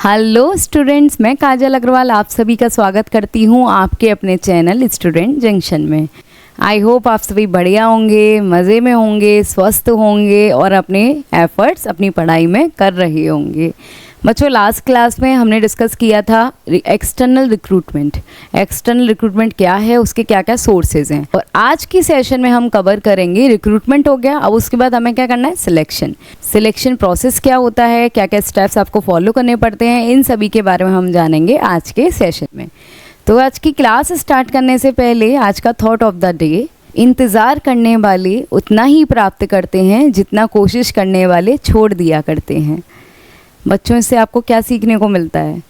Hello students, मैं काजल अग्रवाल आप सभी का स्वागत करती हूँ आपके अपने चैनल स्टूडेंट जंक्शन में। आई होप आप सभी बढ़िया होंगे, मज़े में होंगे, स्वस्थ होंगे और अपने एफर्ट्स अपनी पढ़ाई में कर रहे होंगे। बच्चों, लास्ट क्लास में हमने डिस्कस किया था एक्सटर्नल रिक्रूटमेंट। एक्सटर्नल रिक्रूटमेंट क्या है, उसके क्या क्या सोर्सेज हैं, और आज की सेशन में हम कवर करेंगे रिक्रूटमेंट हो गया। अब उसके बाद हमें क्या करना है, सिलेक्शन। सिलेक्शन प्रोसेस क्या होता है, क्या क्या स्टेप्स आपको फॉलो करने पड़ते हैं, इन सभी के बारे में हम जानेंगे आज के सेशन में। तो आज की क्लास स्टार्ट करने से पहले आज का थॉट ऑफ द डे, इंतज़ार करने वाले उतना ही प्राप्त करते हैं जितना कोशिश करने वाले छोड़ दिया करते हैं। बच्चों, इससे आपको क्या सीखने को मिलता है?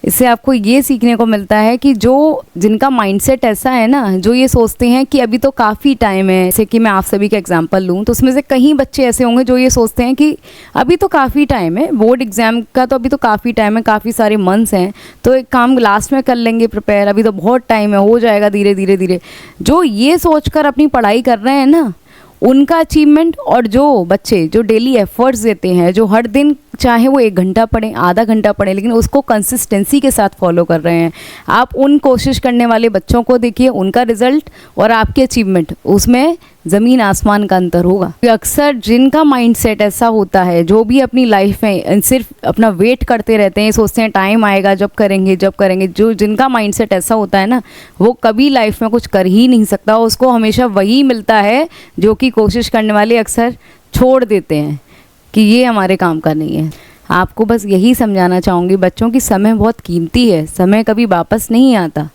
इससे आपको ये सीखने को मिलता है कि जिनका माइंडसेट ऐसा है ना, जो ये सोचते हैं कि अभी तो काफ़ी टाइम है। जैसे कि मैं आप सभी का एग्जांपल लूँ तो उसमें से कई बच्चे ऐसे होंगे जो ये सोचते हैं कि अभी तो काफ़ी टाइम है, बोर्ड एग्ज़ाम का तो अभी तो काफ़ी टाइम है, काफ़ी सारे मंथ्स हैं, तो एक काम लास्ट में कर लेंगे प्रिपेयर, अभी तो बहुत टाइम है, हो जाएगा धीरे धीरे धीरे। जो ये सोचकर अपनी पढ़ाई कर रहे हैं ना, उनका अचीवमेंट, और जो बच्चे जो डेली एफर्ट्स देते हैं, जो हर दिन चाहे वो 1 घंटा पढ़ें, आधा घंटा पढ़ें, लेकिन उसको कंसिस्टेंसी के साथ फॉलो कर रहे हैं, आप उन कोशिश करने वाले बच्चों को देखिए, उनका रिजल्ट और आपके अचीवमेंट, उसमें ज़मीन आसमान का अंतर होगा। अक्सर जिनका माइंडसेट ऐसा होता है, जो भी अपनी लाइफ में सिर्फ अपना वेट करते रहते हैं, सोचते हैं टाइम आएगा जब करेंगे जब करेंगे, जिनका माइंडसेट ऐसा होता है ना, वो कभी लाइफ में कुछ कर ही नहीं सकता। उसको हमेशा वही मिलता है जो कि कोशिश करने वाले अक्सर छोड़ देते हैं कि ये हमारे काम का नहीं है। आपको बस यही समझाना चाहूँगी बच्चों की समय बहुत कीमती है, समय कभी वापस नहीं आता।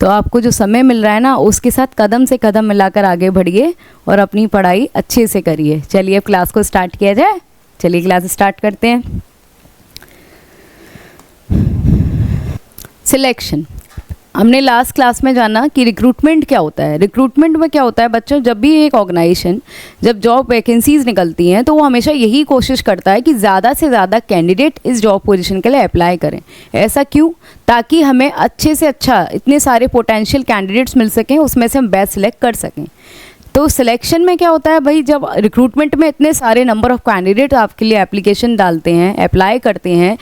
तो आपको जो समय मिल रहा है ना, उसके साथ कदम से कदम मिलाकर आगे बढ़िए और अपनी पढ़ाई अच्छे से करिए। चलिए अब क्लास को स्टार्ट किया जाए। चलिए क्लास स्टार्ट करते हैं। सिलेक्शन। हमने लास्ट क्लास में जाना कि रिक्रूटमेंट क्या होता है। रिक्रूटमेंट में क्या होता है बच्चों, जब भी एक ऑर्गेनाइजेशन जब जॉब वैकेंसीज निकलती हैं तो वो हमेशा यही कोशिश करता है कि ज़्यादा से ज़्यादा कैंडिडेट इस जॉब पोजीशन के लिए अप्लाई करें। ऐसा क्यों? ताकि हमें अच्छे से अच्छा इतने सारे पोटेंशियल कैंडिडेट्स मिल सकें, उसमें से हम बेस्ट सेलेक्ट कर सकें। तो सिलेक्शन में क्या होता है भाई, जब रिक्रूटमेंट में इतने सारे नंबर ऑफ़ कैंडिडेट आपके लिए एप्लीकेशन डालते हैं, अप्लाई करते हैं,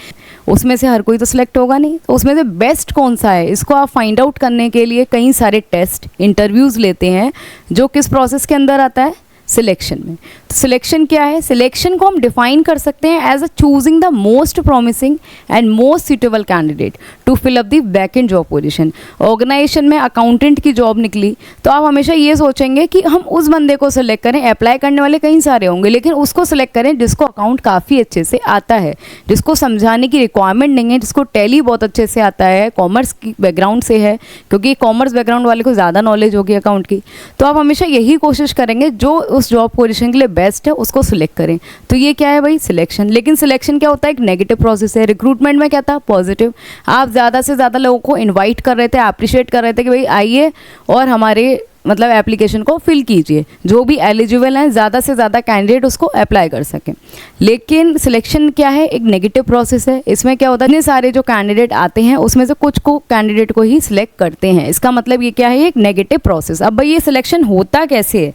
उसमें से हर कोई तो सिलेक्ट होगा नहीं, तो उसमें से बेस्ट कौन सा है, इसको आप फाइंड आउट करने के लिए कई सारे टेस्ट, इंटरव्यूज़ लेते हैं, जो किस प्रोसेस के अंदर आता है, सिलेक्शन में। तो सिलेक्शन क्या है? सिलेक्शन को हम डिफाइन कर सकते हैं as a choosing the most promising and most suitable candidate to fill up the vacant job position. Organisation में अकाउंटेंट की जॉब निकली तो आप हमेशा ये सोचेंगे कि हम उस बंदे को सिलेक्ट करें। अप्लाई करने वाले कई सारे होंगे, लेकिन उसको सिलेक्ट करें जिसको अकाउंट काफ़ी अच्छे से आता है, जिसको समझाने की रिक्वायरमेंट नहीं है, जिसको टैली बहुत अच्छे से आता है, कॉमर्स की बैकग्राउंड से है, क्योंकि कॉमर्स बैकग्राउंड वाले को ज़्यादा नॉलेज होगी अकाउंट की। तो आप हमेशा यही कोशिश करेंगे जो उस जॉब पोजीशन के लिए बेस्ट है उसको सिलेक्ट करें। तो ये क्या है भाई, सिलेक्शन। लेकिन सिलेक्शन क्या होता है, एक नेगेटिव प्रोसेस है। रिक्रूटमेंट में क्या था, पॉजिटिव। आप ज़्यादा से ज़्यादा लोगों को इनवाइट कर रहे थे, अप्रिशिएट कर रहे थे कि भाई आइए और हमारे मतलब एप्लीकेशन को फिल कीजिए, जो भी एलिजिबल हैं ज़्यादा से ज़्यादा कैंडिडेट उसको अप्लाई कर सकें। लेकिन सिलेक्शन क्या है, एक नेगेटिव प्रोसेस है। इसमें क्या होता है, इतने सारे जो कैंडिडेट आते हैं उसमें से कुछ को कैंडिडेट को ही सिलेक्ट करते हैं। इसका मतलब ये क्या है, एक नेगेटिव प्रोसेस। अब भाई ये सिलेक्शन होता कैसे है,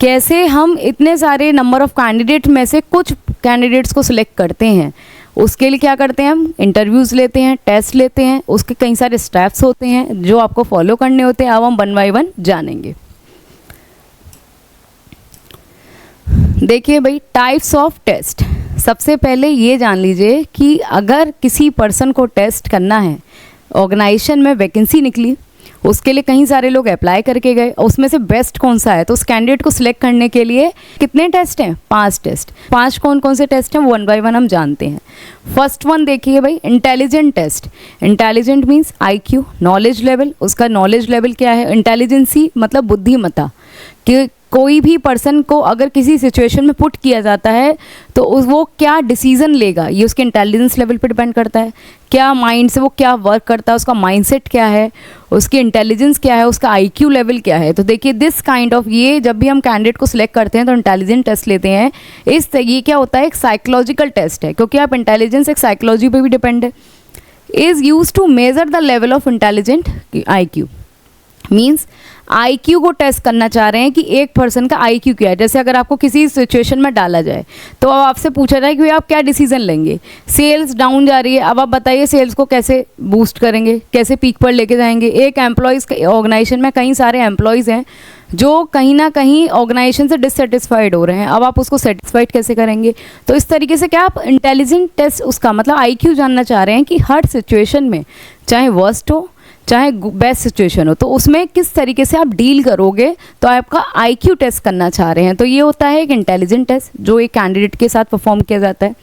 कैसे हम इतने सारे नंबर ऑफ़ कैंडिडेट में से कुछ कैंडिडेट्स को सिलेक्ट करते हैं? उसके लिए क्या करते हैं, हम इंटरव्यूज़ लेते हैं, टेस्ट लेते हैं, उसके कई सारे स्टेप्स होते हैं जो आपको फॉलो करने होते हैं। अब हम 1 बाय 1 जानेंगे। देखिए भाई, टाइप्स ऑफ टेस्ट। सबसे पहले ये जान लीजिए कि अगर किसी पर्सन को टेस्ट करना है, ऑर्गेनाइजेशन में वैकेंसी निकली, उसके लिए कई सारे लोग अप्लाई करके गए, उसमें से बेस्ट कौन सा है, तो उस कैंडिडेट को सिलेक्ट करने के लिए कितने टेस्ट हैं, 5 टेस्ट। 5 कौन कौन से टेस्ट हैं, 1 बाय 1 हम जानते हैं। फर्स्ट वन देखिए भाई, intelligent test. Intelligent means IQ, knowledge level. उसका नॉलेज लेवल क्या है, इंटेलिजेंसी मतलब बुद्धिमत्ता, कि कोई भी पर्सन को अगर किसी सिचुएशन में पुट किया जाता है तो वो क्या डिसीजन लेगा, ये उसके इंटेलिजेंस लेवल पर डिपेंड करता है। क्या माइंड से वो क्या वर्क करता है, उसका माइंडसेट क्या है, उसकी इंटेलिजेंस क्या है, उसका IQ लेवल क्या है। तो देखिए दिस काइंड ऑफ, ये जब भी हम कैंडिडेट को सिलेक्ट करते हैं तो इंटेलिजेंट टेस्ट लेते हैं। ये क्या होता है, एक साइकोलॉजिकल टेस्ट है, क्योंकि आप इंटेलिजेंस एक साइकोलॉजी पे भी डिपेंड है। Is use to measure the level of intelligent IQ। Means IQ को टेस्ट करना चाह रहे हैं कि एक पर्सन का आईक्यू क्या है। जैसे अगर आपको किसी सिचुएशन में डाला जाए तो अब आपसे पूछा जाए कि आप क्या डिसीजन लेंगे। सेल्स डाउन जा रही है, अब आप बताइए सेल्स को कैसे बूस्ट करेंगे, कैसे पीक पर लेके जाएंगे। एक एम्प्लॉयज़ ऑर्गेनाइजेशन में कई सारे एम्प्लॉयज़ हैं जो कहीं ना कहीं ऑर्गेनाइजेशन से डिससेटिस्फाइड हो रहे हैं, अब आप उसको सेटिस्फाइड कैसे करेंगे। तो इस तरीके से क्या आप इंटेलिजेंट टेस्ट, उसका मतलब आईक्यू जानना चाह रहे हैं कि हर सिचुएशन में, चाहे वर्स्ट हो चाहे बेस्ट सिचुएशन हो, तो उसमें किस तरीके से आप डील करोगे, तो आपका आईक्यू टेस्ट करना चाह रहे हैं। तो ये होता है एक इंटेलिजेंट टेस्ट जो एक कैंडिडेट के साथ परफॉर्म किया जाता है।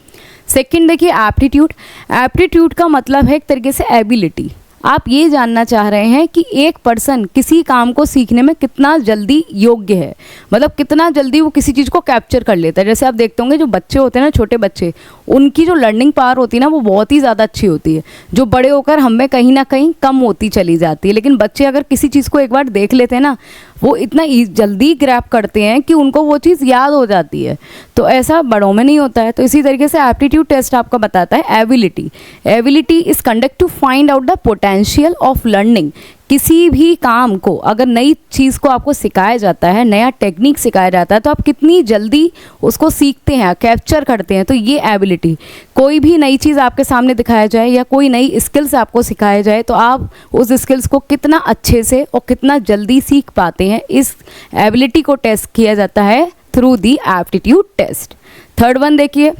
सेकंड देखिए एप्टीट्यूड। एप्टीट्यूड का मतलब है एक तरीके से एबिलिटी। आप ये जानना चाह रहे हैं कि एक पर्सन किसी काम को सीखने में कितना जल्दी योग्य है, मतलब कितना जल्दी वो किसी चीज़ को कैप्चर कर लेता है। जैसे आप देखते होंगे जो बच्चे होते हैं ना, छोटे बच्चे, उनकी जो लर्निंग पावर होती है ना वो बहुत ही ज़्यादा अच्छी होती है, जो बड़े होकर हमें कहीं ना कहीं कम होती चली जाती है। लेकिन बच्चे अगर किसी चीज़ को एक बार देख लेते हैं ना, वो इतना जल्दी ग्रैब करते हैं कि उनको वो चीज़ याद हो जाती है। तो ऐसा बड़ों में नहीं होता है। तो इसी तरीके से एप्टीट्यूड टेस्ट आपका बताता है ability. Ability is conduct to find out the potential of learning. किसी भी काम को, अगर नई चीज़ को आपको सिखाया जाता है, नया टेक्निक सिखाया जाता है, तो आप कितनी जल्दी उसको सीखते हैं, कैप्चर करते हैं। तो ये एबिलिटी, कोई भी नई चीज़ आपके सामने दिखाया जाए या कोई नई स्किल्स आपको सिखाया जाए तो आप उस स्किल्स को कितना अच्छे से और कितना जल्दी सीख पाते हैं, इस एबिलिटी को टेस्ट किया जाता है through the aptitude test. Third one देखिए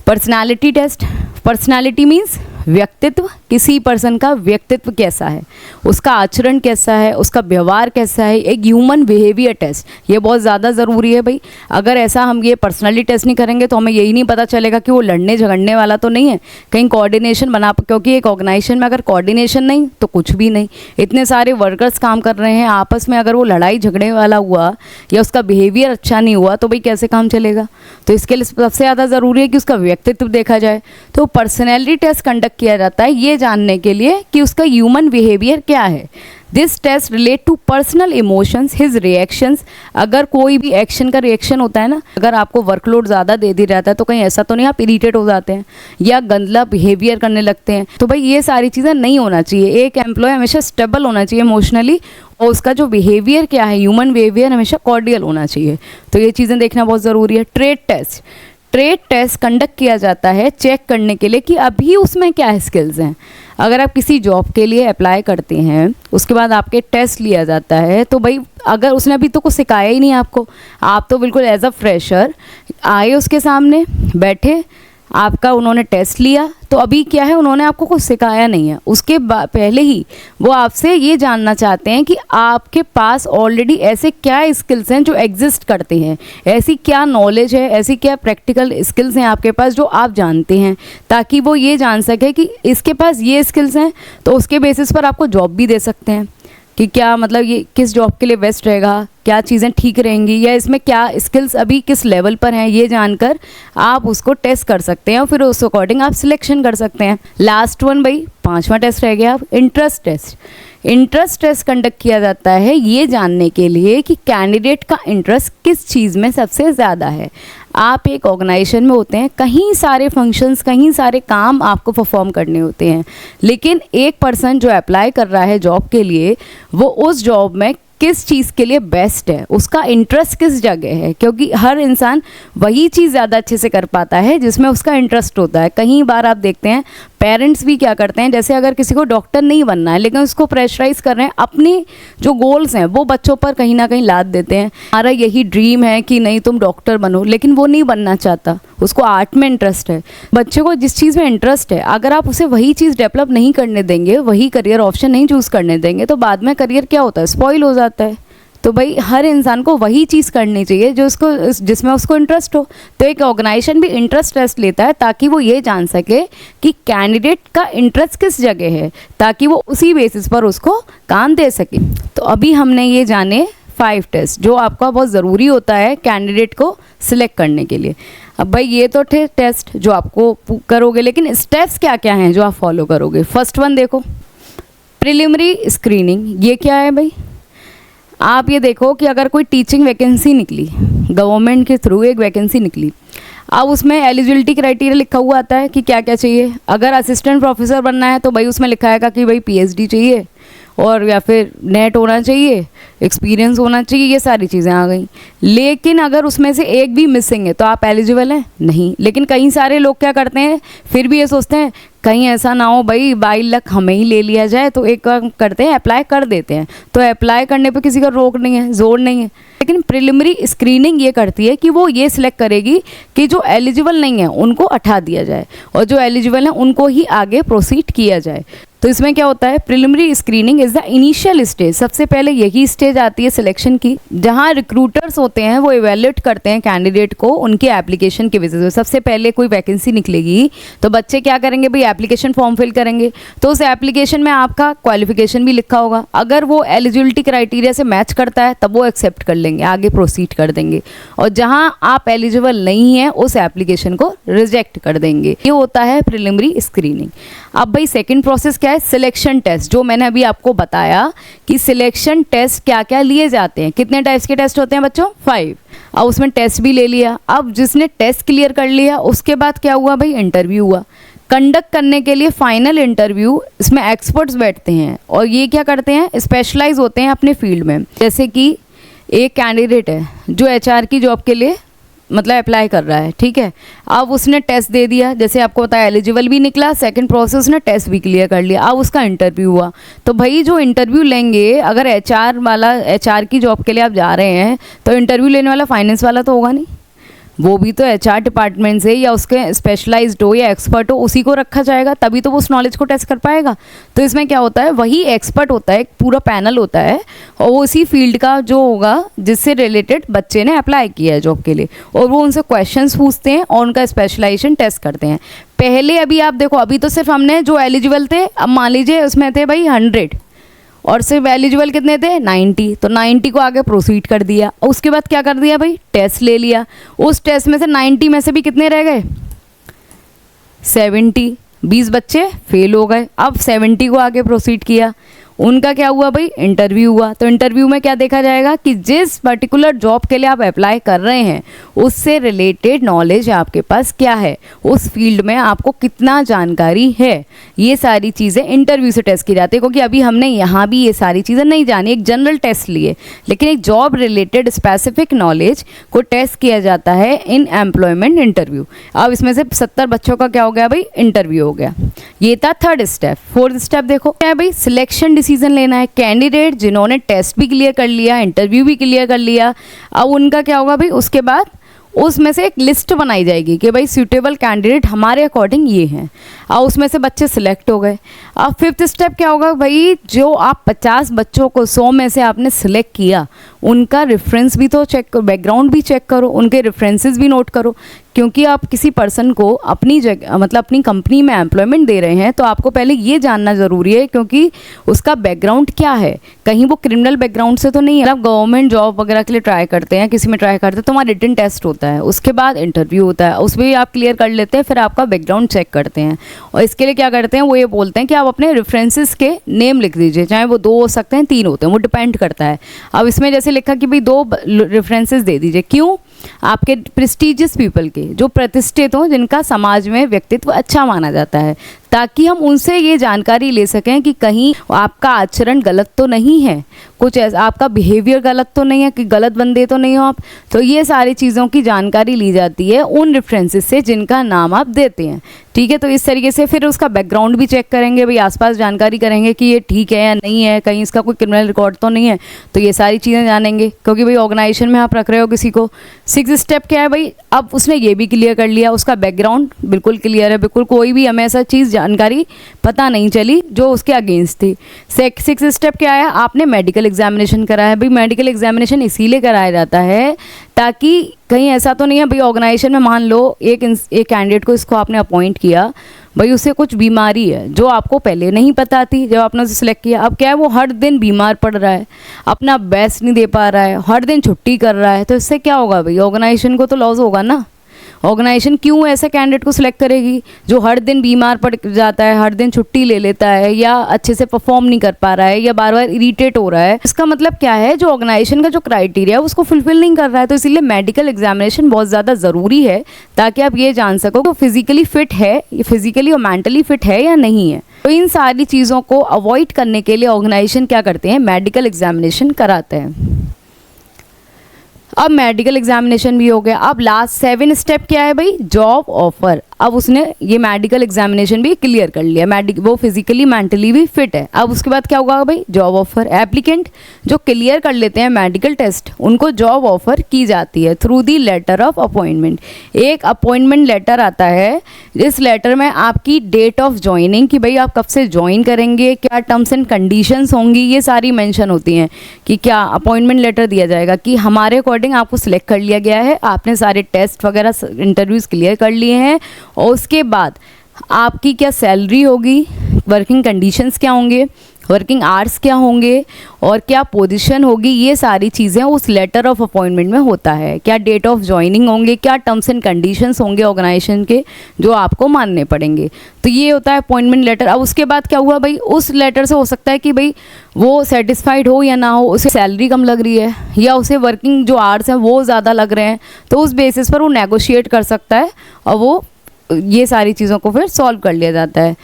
पर्सनालिटी टेस्ट। पर्सनालिटी मीन्स व्यक्तित्व। किसी पर्सन का व्यक्तित्व कैसा है, उसका आचरण कैसा है, उसका व्यवहार कैसा है, एक ह्यूमन बिहेवियर टेस्ट। ये बहुत ज़्यादा ज़रूरी है भाई। अगर ऐसा हम ये पर्सनैलिटी टेस्ट नहीं करेंगे तो हमें यही नहीं पता चलेगा कि वो लड़ने झगड़ने वाला तो नहीं है, कहीं कोऑर्डिनेशन बना, क्योंकि एक ऑर्गेनाइजेशन में अगर कोऑर्डिनेशन नहीं तो कुछ भी नहीं। इतने सारे वर्कर्स काम कर रहे हैं आपस में, अगर वो लड़ाई झगड़ने वाला हुआ या उसका बिहेवियर अच्छा नहीं हुआ तो भाई कैसे काम चलेगा। तो इसके लिए सबसे ज़्यादा ज़रूरी है कि उसका व्यक्तित्व देखा जाए। तो पर्सनैलिटी टेस्ट कंडक्ट किया जाता है ये जानने के लिए कि उसका ह्यूमन बिहेवियर क्या है। This test relate to personal emotions, his reactions. अगर कोई भी एक्शन का रिएक्शन होता है ना, अगर आपको वर्कलोड ज़्यादा दे दिया जाता है तो कहीं ऐसा तो नहीं आप इरिटेट हो जाते हैं या गंदा बिहेवियर करने लगते हैं। तो भाई ये सारी चीज़ें नहीं होना चाहिए। एक एम्प्लॉय हमेशा स्टेबल होना चाहिए इमोशनली, और उसका जो बिहेवियर क्या है, ह्यूमन बिहेवियर हमेशा कॉर्डियल होना चाहिए। तो ये चीज़ें देखना बहुत ज़रूरी है। Trait test. Trait test conduct किया जाता है चेक करने के लिए कि अभी उसमें क्या स्किल्स हैं। अगर आप किसी जॉब के लिए अप्लाई करते हैं, उसके बाद आपके टेस्ट लिया जाता है, तो भाई अगर उसने अभी तो कुछ सिखाया ही नहीं आपको, आप तो बिल्कुल एज अ फ्रेशर आए उसके सामने बैठे, आपका उन्होंने टेस्ट लिया, तो अभी क्या है उन्होंने आपको कुछ सिखाया नहीं है। उसके पहले ही वो आपसे ये जानना चाहते हैं कि आपके पास ऑलरेडी ऐसे क्या स्किल्स हैं जो एग्जिस्ट करते हैं, ऐसी क्या नॉलेज है, ऐसी क्या प्रैक्टिकल स्किल्स हैं आपके पास जो आप जानते हैं, ताकि वो ये जान सके कि इसके पास ये स्किल्स हैं तो उसके बेसिस पर आपको जॉब भी दे सकते हैं कि क्या मतलब ये किस जॉब के लिए बेस्ट रहेगा, क्या चीज़ें ठीक रहेंगी, या इसमें क्या स्किल्स अभी किस लेवल पर हैं, ये जानकर आप उसको टेस्ट कर सकते हैं और फिर उस अकॉर्डिंग आप सिलेक्शन कर सकते हैं। लास्ट वन भाई 5वां टेस्ट रह गया आप interest test. Interest test conduct किया जाता है ये जानने के लिए कि कैंडिडेट का इंटरेस्ट किस चीज़ में सबसे ज़्यादा है। आप एक ऑर्गेनाइजेशन में होते हैं, कहीं सारे फंक्शंस, कहीं सारे काम आपको परफॉर्म करने होते हैं, लेकिन एक पर्सन जो अप्लाई कर रहा है जॉब के लिए, वो उस जॉब में किस चीज़ के लिए बेस्ट है, उसका इंटरेस्ट किस जगह है, क्योंकि हर इंसान वही चीज़ ज़्यादा अच्छे से कर पाता है जिसमें उसका इंटरेस्ट होता है। कई बार आप देखते हैं पेरेंट्स भी क्या करते हैं, जैसे अगर किसी को डॉक्टर नहीं बनना है लेकिन उसको प्रेशराइज कर रहे हैं, अपने जो गोल्स हैं वो बच्चों पर कहीं ना कहीं लाद देते हैं। हमारा यही ड्रीम है कि नहीं तुम डॉक्टर बनो, लेकिन वो नहीं बनना चाहता, उसको आर्ट में इंटरेस्ट है। बच्चे को जिस चीज़ में इंटरेस्ट है, अगर आप उसे वही चीज़ डेवलप नहीं करने देंगे, वही करियर ऑप्शन नहीं चूज़ करने देंगे, तो बाद में करियर क्या होता है, स्पॉइल हो जाता है। तो भाई हर इंसान को वही चीज़ करनी चाहिए जो उसको, जिसमें उसको इंटरेस्ट हो। तो एक ऑर्गेनाइजेशन भी इंटरेस्ट टेस्ट लेता है ताकि वो ये जान सके कि कैंडिडेट का इंटरेस्ट किस जगह है, ताकि वो उसी बेसिस पर उसको काम दे सके। तो अभी हमने ये जाने 5 टेस्ट जो आपका बहुत ज़रूरी होता है कैंडिडेट को सिलेक्ट करने के लिए। अब भाई ये तो थे टेस्ट जो आपको करोगे, लेकिन स्टेप्स क्या क्या हैं जो आप फॉलो करोगे। फर्स्ट वन देखो प्रिलिमिनरी स्क्रीनिंग। ये क्या है भाई, आप ये देखो कि अगर कोई टीचिंग वैकेंसी निकली, गवर्नमेंट के थ्रू एक वैकेंसी निकली, अब उसमें एलिजिबिलिटी क्राइटेरिया लिखा हुआ आता है कि क्या क्या चाहिए। अगर असिस्टेंट प्रोफेसर बनना है तो भाई उसमें लिखा है कि भाई PhD चाहिए, और या फिर नेट होना चाहिए, एक्सपीरियंस होना चाहिए, ये सारी चीज़ें आ गई। लेकिन अगर उसमें से एक भी मिसिंग है तो आप एलिजिबल हैं नहीं। लेकिन कई सारे लोग क्या करते हैं, फिर भी ये सोचते हैं कहीं ऐसा ना हो भाई बाई लक हमें ही ले लिया जाए, तो एक काम करते हैं अप्लाई कर देते हैं। तो अप्लाई करने पे किसी का रोक नहीं है, जोर नहीं है। लेकिन प्रिलिमिनरी स्क्रीनिंग ये करती है कि वो ये सिलेक्ट करेगी कि जो एलिजिबल नहीं है उनको हटा दिया जाए और जो एलिजिबल है उनको ही आगे प्रोसीड किया जाए। तो इसमें क्या होता है, preliminary screening is the initial stage. सबसे पहले यही स्टेज आती है सिलेक्शन की, जहां रिक्रूटर्स होते हैं वो इवेल्युएट करते हैं कैंडिडेट को उनके एप्लीकेशन की बेसिस पे। सबसे पहले कोई वैकेंसी निकलेगी तो बच्चे क्या करेंगे भाई, एप्लीकेशन फॉर्म फिल करेंगे। तो उस एप्लीकेशन में आपका क्वालिफिकेशन भी लिखा होगा, अगर वो एलिजिबिलिटी क्राइटेरिया से मैच करता है तब वो एक्सेप्ट कर लेंगे, आगे प्रोसीड कर देंगे। और जहाँ आप एलिजिबल नहीं हैं उस एप्लीकेशन को रिजेक्ट कर देंगे। ये होता है प्रिलिमिनरी स्क्रीनिंग। अब भाई सेकेंड प्रोसेस क्या है, सिलेक्शन टेस्ट। जो मैंने अभी आपको बताया कि सिलेक्शन टेस्ट क्या क्या लिए जाते हैं। कितने टाइप्स के टेस्ट होते हैं बच्चों, 5। अब उसमें टेस्ट भी ले लिया। अब जिसने टेस्ट क्लियर कर लिया उसके बाद क्या हुआ भाई, इंटरव्यू हुआ। कंडक्ट करने के लिए फाइनल इंटरव्यू, इसमें एक्सपर्ट्स बैठते हैं और ये क्या करते हैं, स्पेशलाइज होते हैं अपने फील्ड में। जैसे कि एक कैंडिडेट है जो HR की जॉब के लिए मतलब अप्लाई कर रहा है, ठीक है। अब उसने टेस्ट दे दिया, जैसे आपको बताया एलिजिबल भी निकला, सेकंड प्रोसेस उसने टेस्ट भी क्लियर कर लिया, अब उसका इंटरव्यू हुआ। तो भाई जो इंटरव्यू लेंगे, अगर HR की जॉब के लिए आप जा रहे हैं तो इंटरव्यू लेने वाला फाइनेंस वाला तो होगा नहीं, वो भी तो HR डिपार्टमेंट से या उसके स्पेशलाइज्ड हो या एक्सपर्ट हो उसी को रखा जाएगा, तभी तो वो उस नॉलेज को टेस्ट कर पाएगा। तो इसमें क्या होता है, वही एक्सपर्ट होता है, एक पूरा पैनल होता है और वो उसी फील्ड का जो होगा जिससे रिलेटेड बच्चे ने अप्लाई किया है जॉब के लिए, और वो उनसे क्वेश्चंस पूछते हैं और उनका स्पेशलाइजेशन टेस्ट करते हैं। पहले अभी आप देखो, अभी तो सिर्फ हमने जो एलिजिबल थे, अब मान लीजिए उसमें थे भाई 100 और सिर्फ एलिजिबल कितने थे, 90। तो 90 को आगे प्रोसीड कर दिया। उसके बाद क्या कर दिया भाई, टेस्ट ले लिया। उस टेस्ट में से 90 में से भी कितने रह गए, 70। 20 बच्चे फेल हो गए। अब 70 को आगे प्रोसीड किया। उनका क्या हुआ भाई, इंटरव्यू हुआ। तो इंटरव्यू में क्या देखा जाएगा कि जिस पर्टिकुलर जॉब के लिए आप अप्लाई कर रहे हैं उससे रिलेटेड नॉलेज आपके पास क्या है, उस फील्ड में आपको कितना जानकारी है, ये सारी चीज़ें इंटरव्यू से टेस्ट की जाती है। क्योंकि अभी हमने यहाँ भी ये सारी चीज़ें नहीं जानी, एक जनरल टेस्ट लिए, लेकिन एक जॉब रिलेटेड स्पेसिफिक नॉलेज को टेस्ट किया जाता है इन एम्प्लॉयमेंट इंटरव्यू। अब इसमें से 70 बच्चों का क्या हो गया भाई, इंटरव्यू हो गया। ये था थर्ड स्टेप। फोर्थ स्टेप देखो क्या है भाई, सिलेक्शन डिसीजन लेना है। कैंडिडेट जिन्होंने टेस्ट भी क्लियर कर लिया, इंटरव्यू भी क्लियर कर लिया, अब उनका क्या होगा भाई, उसके बाद उसमें से एक लिस्ट बनाई जाएगी कि भाई सूटेबल कैंडिडेट हमारे अकॉर्डिंग ये हैं, और उसमें से बच्चे सिलेक्ट हो गए। अब फिफ्थ स्टेप क्या होगा भाई, जो आप 50 बच्चों को 100 में से आपने सिलेक्ट किया उनका रेफरेंस भी तो चेक करो, बैकग्राउंड भी चेक करो, उनके रेफरेंसेस भी नोट करो। क्योंकि आप किसी पर्सन को अपनी जगह मतलब अपनी कंपनी में एम्प्लॉयमेंट दे रहे हैं तो आपको पहले ये जानना ज़रूरी है क्योंकि उसका बैकग्राउंड क्या है, कहीं वो क्रिमिनल बैकग्राउंड से तो नहीं है। आप गवर्नमेंट जॉब वगैरह के लिए ट्राई करते हैं, किसी में ट्राई करते हैं तो हमारा रिटन टेस्ट होता है, उसके बाद इंटरव्यू होता है, उसमें भी आप क्लियर कर लेते हैं, फिर आपका बैकग्राउंड चेक करते हैं। और इसके लिए क्या करते हैं, वो ये बोलते हैं कि आप अपने रेफरेंसेस के नेम लिख दीजिए, चाहे वो 2 हो सकते हैं 3 होते हैं, वो डिपेंड करता है। अब इसमें जैसे लिखा कि भाई 2 रेफरेंसेस दे दीजिए, क्यों, आपके प्रेस्टिजियस पीपल के, जो प्रतिष्ठित हों, जिनका समाज में व्यक्तित्व अच्छा माना जाता है, ताकि हम उनसे ये जानकारी ले सकें कि कहीं आपका आचरण गलत तो नहीं है, कुछ ऐसा आपका बिहेवियर गलत तो नहीं है, कि गलत बंदे तो नहीं हो आप। तो ये सारी चीज़ों की जानकारी ली जाती है उन रेफरेंसेस से जिनका नाम आप देते हैं, ठीक है। तो इस तरीके से फिर उसका बैकग्राउंड भी चेक करेंगे, भाई आसपास जानकारी करेंगे कि ये ठीक है या नहीं है, कहीं इसका कोई क्रिमिनल रिकॉर्ड तो नहीं है। तो ये सारी चीज़ें जानेंगे क्योंकि भाई ऑर्गेनाइजेशन में आप रख रहे हो किसी को। 6th स्टेप क्या है भाई, अब उसने ये भी क्लियर कर लिया, उसका बैकग्राउंड बिल्कुल क्लियर है, बिल्कुल कोई भी हमें ऐसा चीज़ जानकारी पता नहीं चली जो उसके अगेंस्ट थी। 6th स्टेप क्या है, आपने मेडिकल एग्जामिनेशन कराया। भाई मेडिकल एग्जामिनेशन इसीलिए कराया जाता है ताकि कहीं ऐसा तो नहीं है भाई ऑर्गेनाइजेशन में मान लो एक कैंडिडेट को इसको आपने अपॉइंट किया, भाई उसे कुछ बीमारी है जो आपको पहले नहीं पता थी जब आपने उसे सिलेक्ट किया। अब क्या है, वो हर दिन बीमार पड़ रहा है, अपना बेस्ट नहीं दे पा रहा है, हर दिन छुट्टी कर रहा है, तो इससे क्या होगा भाई, ऑर्गेनाइजेशन को तो लॉस होगा ना। ऑर्गेनाइजेशन क्यों ऐसे कैंडिडेट को सिलेक्ट करेगी जो हर दिन बीमार पड़ जाता है, हर दिन छुट्टी ले लेता है, या अच्छे से परफॉर्म नहीं कर पा रहा है, या बार बार इरिटेट हो रहा है। इसका मतलब क्या है, जो ऑर्गेनाइजेशन का जो क्राइटेरिया है उसको फुलफिल नहीं कर रहा है। तो इसीलिए मेडिकल एग्जामिनेशन बहुत ज़्यादा ज़रूरी है ताकि आप ये जान सको कि फिजिकली फिट है, फिजिकली और मेंटली फिट है या नहीं है। तो इन सारी चीज़ों को अवॉइड करने के लिए ऑर्गेनाइजेशन क्या करते हैं, मेडिकल एग्जामिनेशन कराते हैं। अब मेडिकल एग्जामिनेशन भी हो गया, अब लास्ट 7 स्टेप क्या है भाई, जॉब ऑफर। अब उसने ये मेडिकल एग्जामिनेशन भी क्लियर कर लिया, वो फिजिकली मेंटली भी फिट है। अब उसके बाद क्या होगा भाई, जॉब ऑफर। एप्लीकेंट जो क्लियर कर लेते हैं मेडिकल टेस्ट, उनको जॉब ऑफर की जाती है through the letter of appointment. एक अपॉइंटमेंट लेटर आता है, इस लेटर में आपकी डेट ऑफ ज्वाइनिंग कि भाई आप कब से ज्वाइन करेंगे, क्या टर्म्स एंड कंडीशंस होंगी, ये सारी मेंशन होती हैं कि क्या अपॉइंटमेंट लेटर दिया जाएगा कि हमारे अकॉर्डिंग आपको सिलेक्ट कर लिया गया है, आपने सारे टेस्ट वगैरह इंटरव्यूज़ क्लियर कर लिए हैं, और उसके बाद आपकी क्या सैलरी होगी, वर्किंग कंडीशंस क्या होंगे, वर्किंग आवर्स क्या होंगे, और क्या पोजीशन होगी, ये सारी चीज़ें उस लेटर ऑफ अपॉइंटमेंट में होता है। क्या डेट ऑफ ज्वाइनिंग होंगे, क्या टर्म्स एंड कंडीशंस होंगे ऑर्गेनाइजेशन के जो आपको मानने पड़ेंगे। तो ये होता है अपॉइंटमेंट लेटर। अब उसके बाद क्या हुआ भाई, उस लेटर से हो सकता है कि भाई वो सेटिस्फाइड हो या ना हो, उसे सैलरी कम लग रही है या उसे वर्किंग जो आवर्स हैं वो ज़्यादा लग रहे हैं, तो उस बेसिस पर वो नेगोशिएट कर सकता है और वो ये सारी चीज़ों को फिर सॉल्व कर लिया जाता है।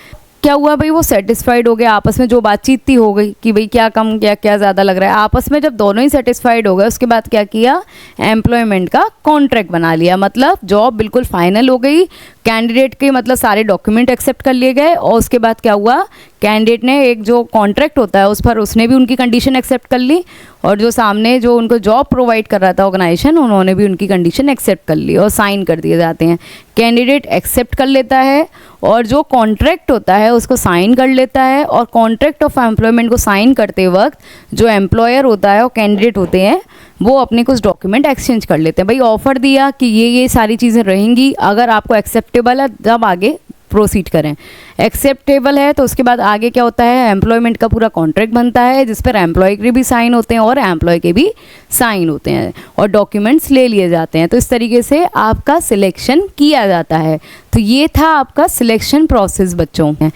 क्या हुआ भाई, वो सेटिस्फाइड हो गया, आपस में जो बातचीत थी हो गई कि भाई क्या कम क्या ज़्यादा लग रहा है। आपस में जब दोनों ही सेटिस्फाइड हो गए, उसके बाद क्या किया, एम्प्लॉयमेंट का कॉन्ट्रैक्ट बना लिया। मतलब जॉब बिल्कुल फाइनल हो गई, कैंडिडेट के मतलब सारे डॉक्यूमेंट एक्सेप्ट कर लिए गए, और उसके बाद क्या हुआ, कैंडिडेट ने एक जो कॉन्ट्रैक्ट होता है उस पर उसने भी उनकी कंडीशन एक्सेप्ट कर ली, और जो सामने जो उनको जॉब प्रोवाइड कर रहा था ऑर्गेनाइजेशन, उन्होंने भी उनकी कंडीशन एक्सेप्ट कर ली और साइन कर दिए जाते हैं। कैंडिडेट एक्सेप्ट कर लेता है और जो कॉन्ट्रैक्ट होता है उसको साइन कर लेता है, और कॉन्ट्रैक्ट ऑफ एम्प्लॉयमेंट को साइन करते वक्त जो एम्प्लॉयर होता है और कैंडिडेट होते हैं वो अपने कुछ डॉक्यूमेंट एक्सचेंज कर लेते हैं। भाई ऑफर दिया कि ये सारी चीज़ें रहेंगी, अगर आपको एक्सेप्टेबल है तब आगे प्रोसीड करें। एक्सेप्टेबल है तो उसके बाद आगे क्या होता है, एम्प्लॉयमेंट का पूरा कॉन्ट्रैक्ट बनता है जिस पर एम्प्लॉय के भी साइन होते हैं और एम्प्लॉय के भी साइन होते हैं और डॉक्यूमेंट्स ले लिए जाते हैं। तो इस तरीके से आपका सिलेक्शन किया जाता है। तो ये था आपका सिलेक्शन प्रोसेस बच्चों में।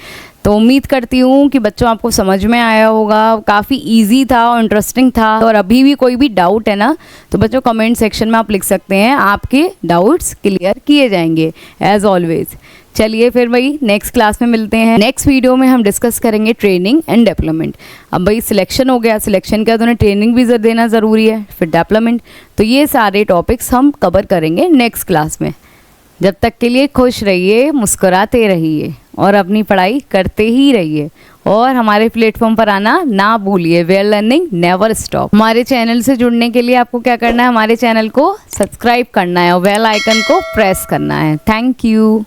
तो उम्मीद करती हूँ कि बच्चों आपको समझ में आया होगा, काफ़ी इजी था और इंटरेस्टिंग था। और अभी भी कोई भी डाउट है ना तो बच्चों कमेंट सेक्शन में आप लिख सकते हैं, आपके डाउट्स क्लियर किए जाएंगे एज ऑलवेज। चलिए फिर भाई नेक्स्ट क्लास में मिलते हैं। नेक्स्ट वीडियो में हम डिस्कस करेंगे ट्रेनिंग एंड डेवलपमेंट। अब भाई सिलेक्शन हो गया, सिलेक्शन का तो उन्हें ट्रेनिंग भी देना ज़रूरी है, फिर डेवलपमेंट, तो ये सारे टॉपिक्स हम कवर करेंगे नेक्स्ट क्लास में। जब तक के लिए खुश रहिए, मुस्कुराते रहिए और अपनी पढ़ाई करते ही रहिए, और हमारे प्लेटफॉर्म पर आना ना भूलिए। We are learning never stop. हमारे चैनल से जुड़ने के लिए आपको क्या करना है, हमारे चैनल को सब्सक्राइब करना है और बेल आइकन को प्रेस करना है। Thank you.